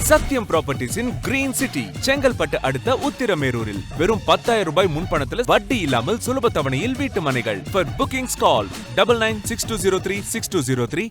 Sathyam properties in green city Chengalpattu அடுத்த உத்திரமேரூரில் வெறும் 10,000 ரூபாய் முன்பணத்தில் வட்டி இல்லாமல் சுலப தவணையில் வீட்டு மனைகள். For bookings call 9962036203.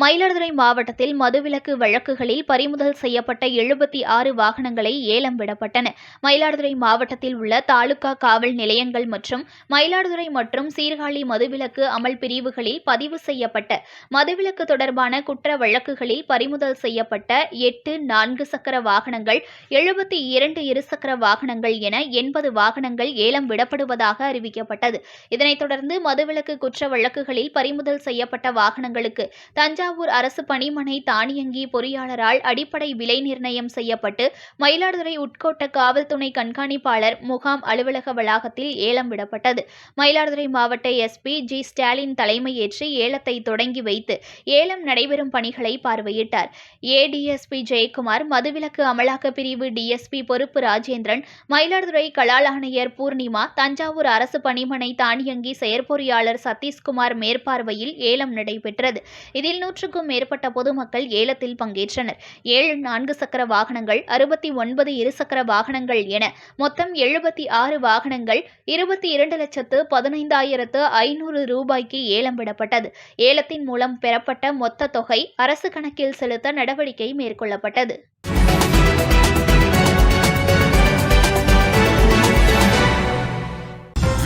மயிலாடுதுறை மாவட்டத்தில் மதுவிலக்கு வழக்குகளில் பறிமுதல் செய்யப்பட்ட 76 வாகனங்களை ஏலம் விடப்பட்டன. மயிலாடுதுறை மாவட்டத்தில் உள்ள தாலுகா காவல் நிலையங்கள் மற்றும் மயிலாடுதுறை மற்றும் சீர்காழி மதுவிலக்கு அமல் பிரிவுகளில் பதிவு செய்யப்பட்ட மதுவிலக்கு தொடர்பான குற்ற வழக்குகளில் பறிமுதல் செய்யப்பட்ட 8 4 சக்கர வாகனங்கள், 72 இருசக்கர வாகனங்கள் என 80 வாகனங்கள் ஏலம் விடப்படுவதாக அறிவிக்கப்பட்டது. இதனைத் தொடர்ந்து மதுவிலக்கு குற்ற வழக்குகளில் பறிமுதல் செய்யப்பட்ட வாகனங்களுக்கு தஞ்சாவூர் அரசு பணிமனை தானியங்கி பொறியாளரால் அடிப்படை விலை நிர்ணயம் செய்யப்பட்டு மயிலாடுதுறை உட்கோட்ட காவல் துணை கண்காணிப்பாளர் முகாம் அலுவலக வளாகத்தில் ஏலம் விடப்பட்டது. மயிலாடுதுறை மாவட்ட எஸ்பி ஜி ஸ்டாலின் தலைமையேற்று ஏலத்தை தொடங்கி வைத்து ஏலம் நடைபெறும் பணிகளை பார்வையிட்டார். ஏடிஎஸ்பி ஜெயக்குமார், மதுவிலக்கு அமலாக்க பிரிவு டிஎஸ்பி பொறுப்பு ராஜேந்திரன், மயிலாடுதுறை கலால் ஆணையர் பூர்ணிமா, தஞ்சாவூர் அரசு பணிமனை தானியங்கி செயற்பொறியாளர் சதீஷ்குமார் மேற்பார்வையில் ஏலம் நடைபெற்றது. இதில் 100க்கும் மேற்பட்ட பொதுமக்கள் ஏலத்தில் பங்கேற்றனர். 7 4 சக்கர வாகனங்கள், 69 இருசக்கர வாகனங்கள் என மொத்தம் 76 வாகனங்கள் 22,15,500 ரூபாய்க்கு ஏலம் விடப்பட்டது. ஏலத்தின் மூலம் பெறப்பட்ட மொத்த தொகை அரசு கணக்கில் செலுத்த நடவடிக்கை மேற்கொள்ளப்பட்டது.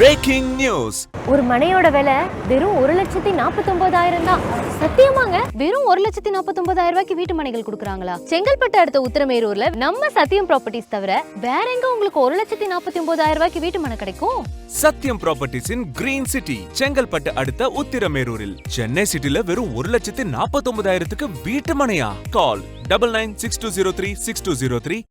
Breaking news. ஒரு மனையோட விலை வெறும் 1,49,000 தான். சத்தியமாங்க? வெறும் 1,49,000 ரூபாய்க்கு வீட்டு மனைகள் கொடுக்குறாங்களா? செங்கல்பட்டு அடுத்த உத்திரமேரூர்ல நம்ம சத்தியம் ப்ராப்பர்ட்டிஸ் தவிர வேற எங்க உங்களுக்கு 1,49,000 ரூபாய்க்கு வீட்டு மனை கிடைக்கும்? Sathyam properties in green city Chengalpattu அடுத்த உத்திரமேரூரில். சென்னை சிட்டில வெறும் 1,49,000க்கு வீட்டு மனையா? கால் 9962036203.